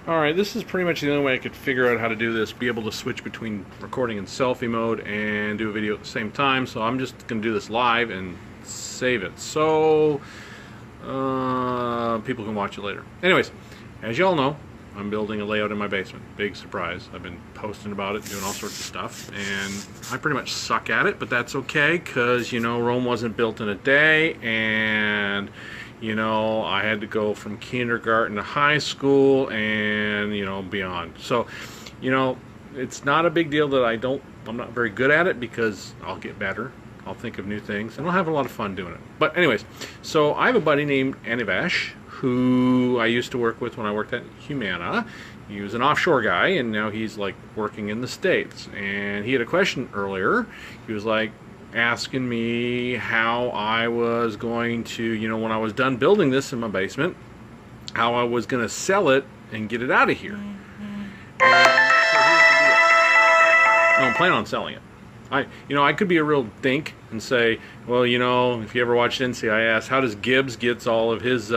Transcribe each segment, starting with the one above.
Alright, this is pretty much the only way I could figure out how to do this, be able to switch between recording in selfie mode and do a video at the same time, so I'm just going to do this live and save it, so people can watch it later. Anyways, as you all know, I'm building a layout in my basement. Big surprise. I've been posting about it, doing all sorts of stuff, and I pretty much suck at it, but that's okay, because, you know, Rome wasn't built in a day, and you know, I had to go from kindergarten to high school and, you know, beyond. So, you know, it's not a big deal that I'm not very good at it, because I'll get better. I'll think of new things, and I'll have a lot of fun doing it. But anyways, so I have a buddy named Anivesh, who I used to work with when I worked at Humana. He was an offshore guy, and now he's like working in the States. And he had a question earlier. He was like, asking me how I was going to, you know, when I was done building this in my basement, how I was going to sell it and get it out of here. So here's the deal. I don't plan on selling it. I could be a real dink and say, well, you know, if you ever watched NCIS, how does Gibbs get all of his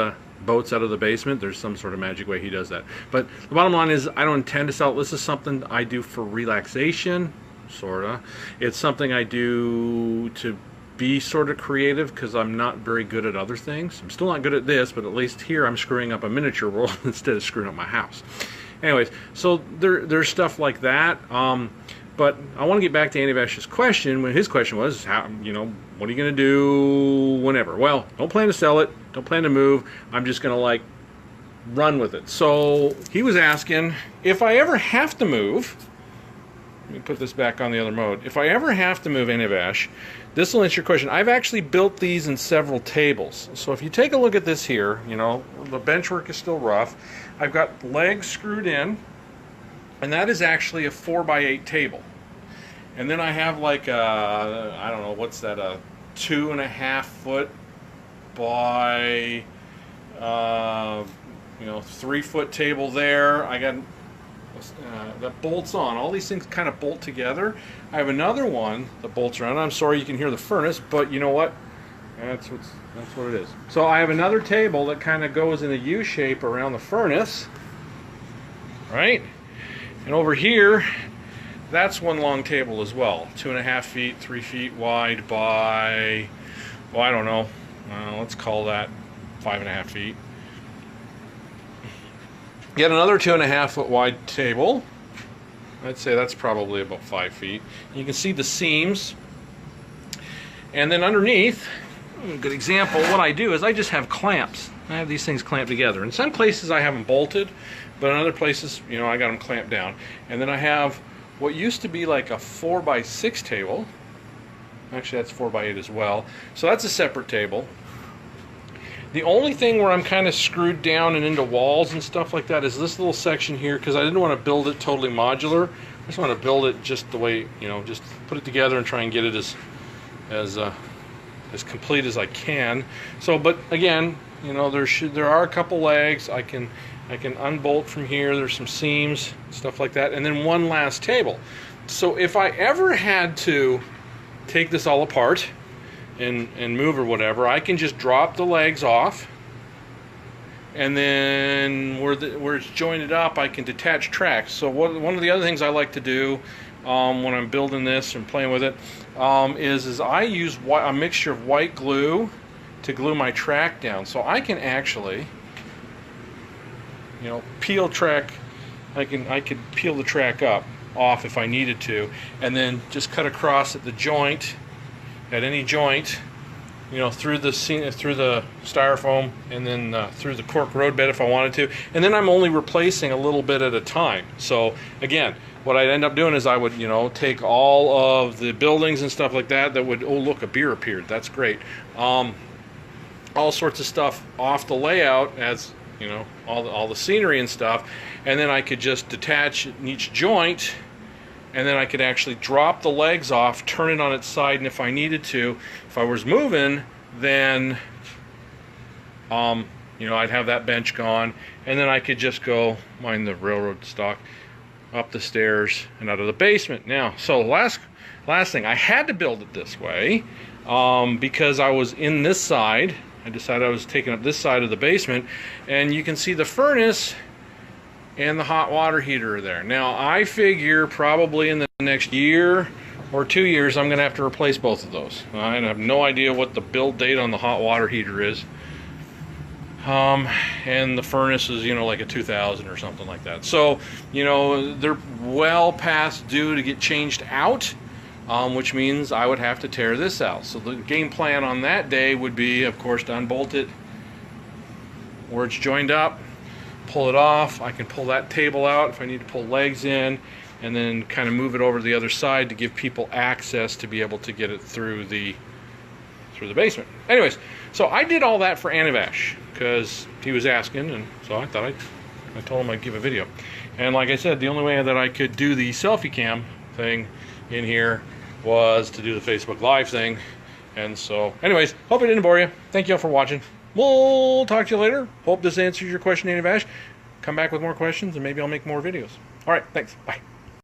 boats out of the basement? There's some sort of magic way he does that. But the bottom line is, I don't intend to sell it. This is something I do for relaxation. Sorta. It's something I do to be sort of creative, because I'm not very good at other things. I'm still not good at this, but at least here I'm screwing up a miniature world instead of screwing up my house. Anyways, so there's stuff like that. But I want to get back to Anivesh's question. When his question was, how, you know, what are you going to do whenever? Well, don't plan to sell it. Don't plan to move. I'm just going to like run with it. So he was asking if I ever have to move. Let me put this back on the other mode. If I ever have to move Anivesh, this will answer your question. I've actually built these in several tables. So if you take a look at this here, you know, the bench work is still rough. I've got legs screwed in, and that is actually a 4x8 table. And then I have like a, I don't know, what's that, a 2.5 foot by, 3 foot table there. I got that bolts on. All these things kind of bolt together. I have another one that bolts around. I'm sorry you can hear the furnace, but you know what? That's what it is. So I have another table that kind of goes in a U shape around the furnace, right? And over here, that's one long table as well. 2.5 feet, 3 feet wide by, well, I don't know. Let's call that 5.5 feet. Yet another 2.5 foot wide table. I'd say that's probably about 5 feet. You can see the seams. And then underneath, a good example, what I do is I just have clamps. I have these things clamped together. In some places I have them bolted, but in other places, you know, I got them clamped down. And then I have what used to be like a 4x6 table. Actually, that's 4x8 as well. So that's a separate table. The only thing where I'm kind of screwed down and into walls and stuff like that is this little section here, because I didn't want to build it totally modular. I just want to build it just the way, you know, just put it together and try and get it as complete as I can. So, but again, you know, there are a couple legs. I can unbolt from here. There's some seams, stuff like that, and then one last table. So if I ever had to take this all apart and move or whatever, I can just drop the legs off, and then where it's jointed up, I can detach tracks. So one of the other things I like to do when I'm building this and playing with it is I use a mixture of white glue to glue my track down. So I can actually, you know, peel track. I could peel the track off if I needed to, and then just cut across at the joint. At any joint, you know, through the styrofoam, and then through the cork road bed if I wanted to, and then I'm only replacing a little bit at a time. So again, what I'd end up doing is I would, you know, take all of the buildings and stuff like that would, oh look, a beer appeared, that's great, all sorts of stuff off the layout, as you know, all the scenery and stuff, and then I could just detach each joint. And then I could actually drop the legs off, turn it on its side, and if I needed to, if I was moving, then, you know, I'd have that bench gone, and then I could just go, mind the railroad stock, up the stairs and out of the basement. Now, so last thing, I had to build it this way because I was in this side. I decided I was taking up this side of the basement, and you can see the furnace and the hot water heater are there. Now, I figure probably in the next year or 2 years, I'm going to have to replace both of those. I have no idea what the build date on the hot water heater is. And the furnace is, like a 2000 or something like that. So, they're well past due to get changed out, which means I would have to tear this out. So the game plan on that day would be, of course, to unbolt it where it's joined up, pull it off. I can pull that table out if I need to pull legs in, and then kind of move it over to the other side to give people access to be able to get it through the basement. Anyways, so I did all that for Anivash because he was asking, and so I thought I told him I'd give a video. And like I said, the only way that I could do the selfie cam thing in here was to do the Facebook Live thing. And so, anyways, hope it didn't bore you. Thank you all for watching. We'll talk to you later. Hope this answers your question, Anivash. Come back with more questions, and maybe I'll make more videos. All right, thanks. Bye.